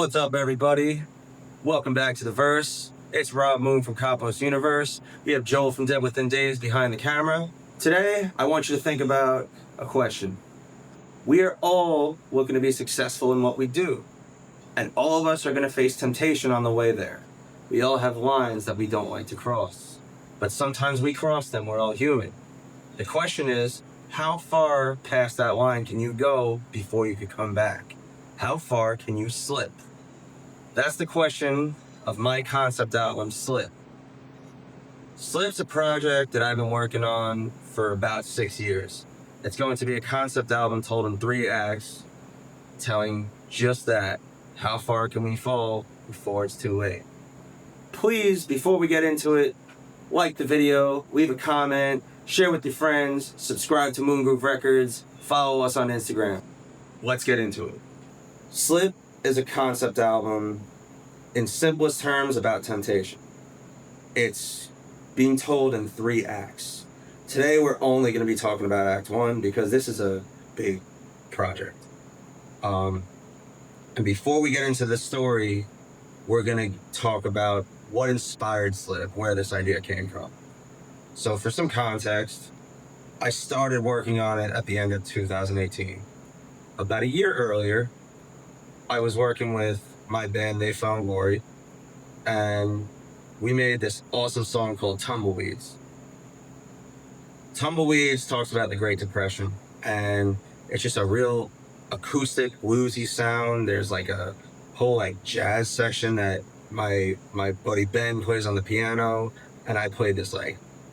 What's up, everybody? Welcome back to The Verse. It's Rob Moon from Copos Universe. We have Joel from Dead Within Days behind the camera. Today, I want you to think about a question. We are all looking to be successful in what we do, and all of us are going to face temptation on the way there. We all have lines that we don't like to cross, but sometimes we cross them. We're all human. The question is, how far past that line can you go before you can come back? How far can you slip? That's the question of my concept album, Slip. Slip's a project that I've been working on for about 6 years. It's going to be a concept album told in 3 acts, telling just that. How far can we fall before it's too late? Please, before we get into it, like the video, leave a comment, share with your friends, subscribe to Moon Groove Records, follow us on Instagram. Let's get into it. Slip is a concept album in simplest terms about temptation. It's being told in 3 acts. Today we're only going to be talking about Act 1 because this is a big project. And before we get into the story, we're going to talk about what inspired Slip, where this idea came from. So for some context, I started working on it at the end of 2018. About a year earlier, I was working with my band, They Found Glory, and we made this awesome song called Tumbleweeds. Tumbleweeds talks about the Great Depression, and it's just a real acoustic, bluesy sound. There's like a whole jazz section that my buddy Ben plays on the piano, and I played this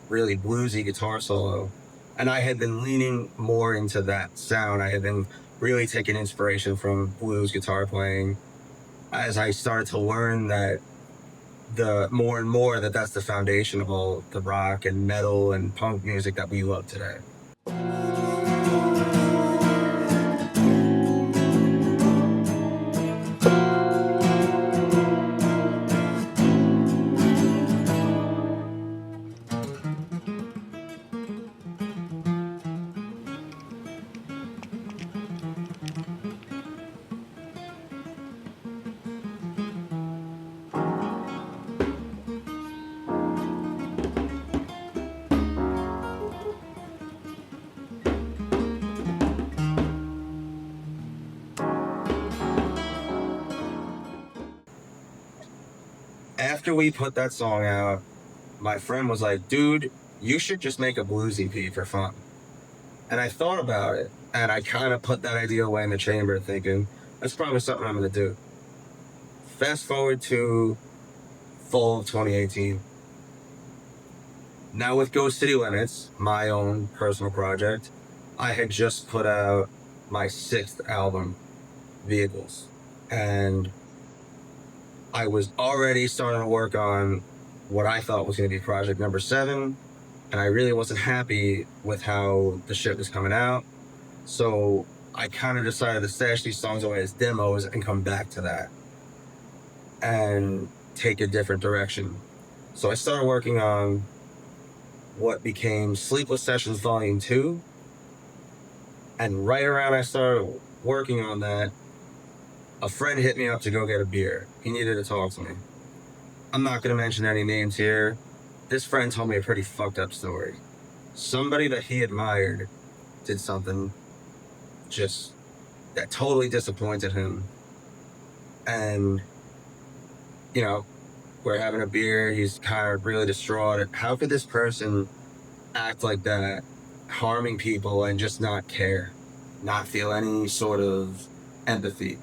really bluesy guitar solo. And I had been leaning more into that sound. I had been really taking inspiration from blues guitar playing as I started to learn that the more and more that's the foundation of all the rock and metal and punk music that we love today. After we put that song out, my friend was like, dude, you should just make a blues EP for fun. And I thought about it, and I kind of put that idea away in the chamber thinking, that's probably something I'm going to do. Fast forward to fall of 2018. Now with Ghost City Limits, my own personal project, I had just put out my 6th album, Vehicles. And I was already starting to work on what I thought was going to be project number 7, and I really wasn't happy with how the shit was coming out. So I kind of decided to stash these songs away as demos and come back to that and take a different direction. So I started working on what became Sleepless Sessions Volume 2, and right around I started working on that, a friend hit me up to go get a beer. He needed to talk to me. I'm not going to mention any names here. This friend told me a pretty fucked up story. Somebody that he admired did something just that totally disappointed him. And, we're having a beer. He's kind of really distraught. How could this person act like that, harming people and just not care, not feel any sort of empathy?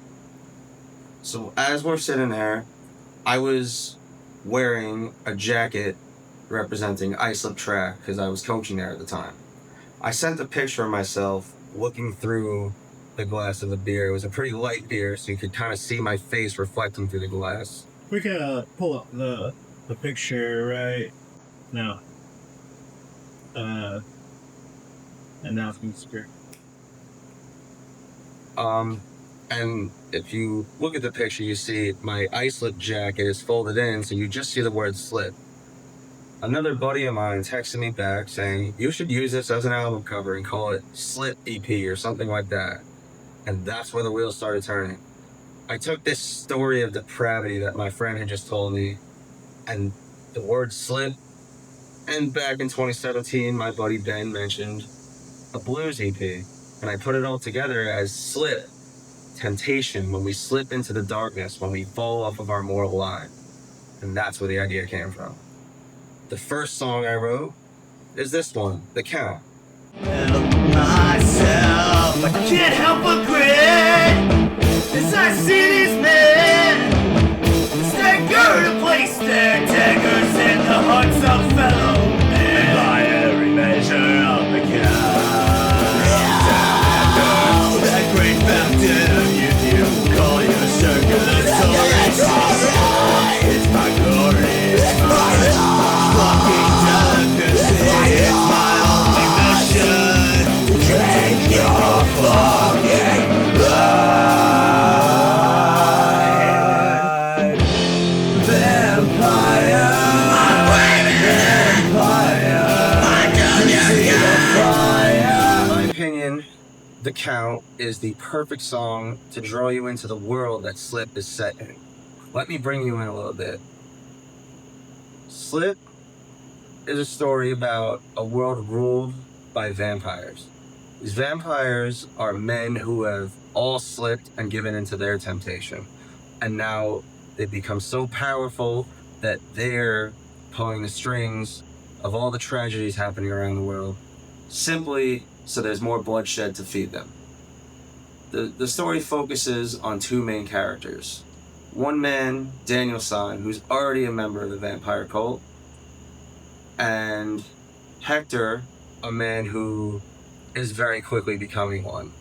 So as we're sitting there, I was wearing a jacket representing Islip Track because I was coaching there at the time. I sent a picture of myself looking through the glass of the beer. It was a pretty light beer, so you could kind of see my face reflecting through the glass. We can pull up the picture right now. And now it's going to scare. And if you look at the picture, you see my Islip jacket is folded in, so you just see the word Slip. Another buddy of mine texted me back saying, you should use this as an album cover and call it Slip EP or something like that. And that's when the wheels started turning. I took this story of depravity that my friend had just told me, and the word slip, and back in 2017, my buddy Ben mentioned a blues EP, and I put it all together as slip, temptation, when we slip into the darkness, when we fall off of our moral line. And that's where the idea came from. The first song I wrote is this one, The Count. Help myself, I can't help but grin as I see these men stagger to place their daggers in the hearts of fellow men. And by every measure of the count, that great fountain of youth you call your circulatory source. It's my glory, it's my fucking delicacy, it's my only mission to drink your fucking blood. Vampire, I'm waving vampire, I'm gonna get fire. In my opinion, The Count is the perfect song to draw you into the world that Slip is set in. Let me bring you in a little bit. Slip is a story about a world ruled by vampires. These vampires are men who have all slipped and given into their temptation. And now they've become so powerful that they're pulling the strings of all the tragedies happening around the world, simply so there's more bloodshed to feed them. The story focuses on two main characters. One man, Daniel San, who's already a member of the vampire cult, and Hector, a man who is very quickly becoming one.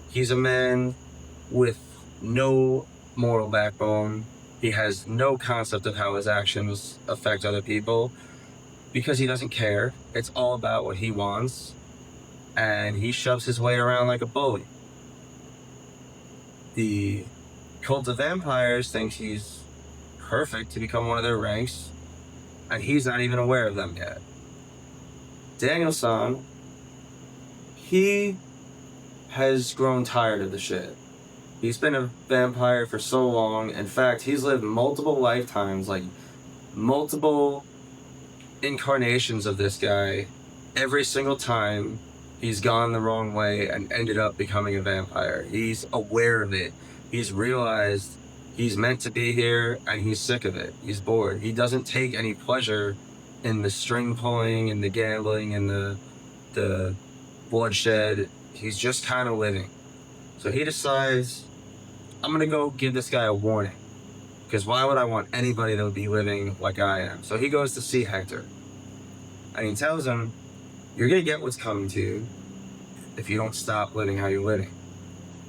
He's a man with no moral backbone. He has no concept of how his actions affect other people because he doesn't care. It's all about what he wants, and he shoves his weight around like a bully. The cult of vampires thinks he's perfect to become one of their ranks, and he's not even aware of them yet. Daniel-san, he has grown tired of the shit. He's been a vampire for so long. In fact, he's lived multiple lifetimes, like multiple incarnations of this guy. Every single time he's gone the wrong way and ended up becoming a vampire. He's aware of it. He's realized he's meant to be here and he's sick of it. He's bored. He doesn't take any pleasure in the string pulling and the gambling and the bloodshed. He's just kind of living. So he decides, I'm gonna go give this guy a warning, because why would I want anybody that would be living like I am? So he goes to see Hector, and he tells him, you're gonna get what's coming to you if you don't stop living how you're living.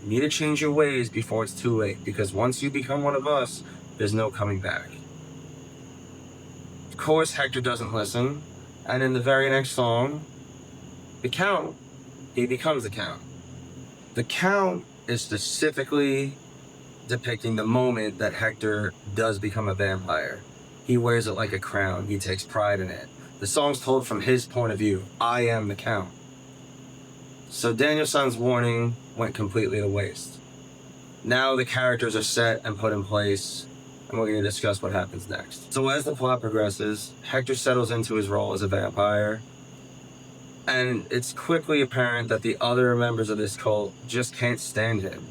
You need to change your ways before it's too late, because once you become one of us, there's no coming back. Of course, Hector doesn't listen, and in the very next song, The Count, he becomes the Count. The Count is specifically depicting the moment that Hector does become a vampire. He wears it like a crown. He takes pride in it. The song's told from his point of view. I am the Count. So Daniel-san's warning went completely to waste. Now the characters are set and put in place, and we're going to discuss what happens next. So as the plot progresses, Hector settles into his role as a vampire, and it's quickly apparent that the other members of this cult just can't stand him.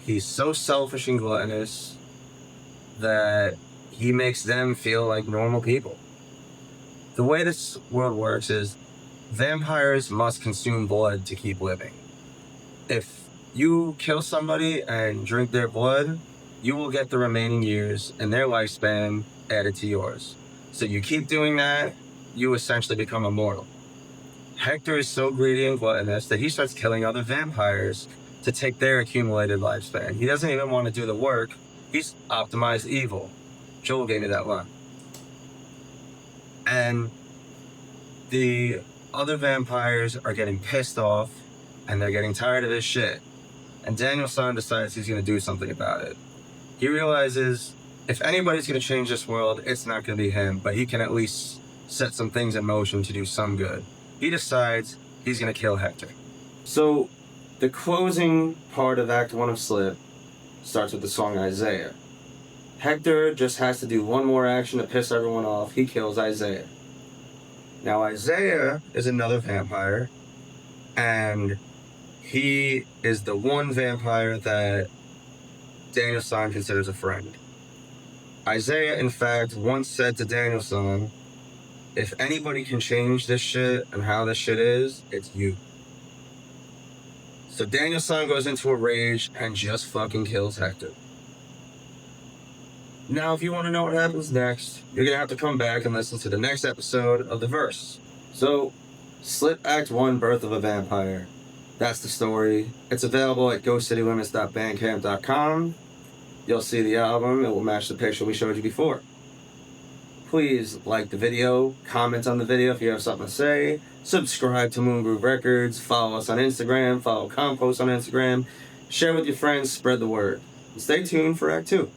He's so selfish and gluttonous that he makes them feel like normal people. The way this world works is vampires must consume blood to keep living. If you kill somebody and drink their blood, you will get the remaining years and their lifespan added to yours. So you keep doing that, you essentially become immortal. Hector is so greedy and gluttonous that he starts killing other vampires to take their accumulated lifespan. He doesn't even want to do the work. He's optimized evil. Joel gave me that line. And the other vampires are getting pissed off, and they're getting tired of this shit. And Daniel-san decides he's going to do something about it. He realizes if anybody's going to change this world, it's not going to be him, but he can at least set some things in motion to do some good. He decides he's going to kill Hector. So the closing part of Act 1 of Slip starts with the song Isaiah. Hector just has to do one more action to piss everyone off. He kills Isaiah. Now, Isaiah is another vampire, and he is the one vampire that Daniel-san considers a friend. Isaiah, in fact, once said to Daniel-san, if anybody can change this shit and how this shit is, it's you. So Daniel-san goes into a rage and just fucking kills Hector. Now, if you want to know what happens next, you're going to have to come back and listen to the next episode of The Verse. So, Slip Act 1, Birth of a Vampire. That's the story. It's available at ghostcitylimits.bandcamp.com. You'll see the album. It will match the picture we showed you before. Please like the video, comment on the video if you have something to say, subscribe to Moon Groove Records, follow us on Instagram, follow Compost on Instagram, share with your friends, spread the word. And stay tuned for Act 2.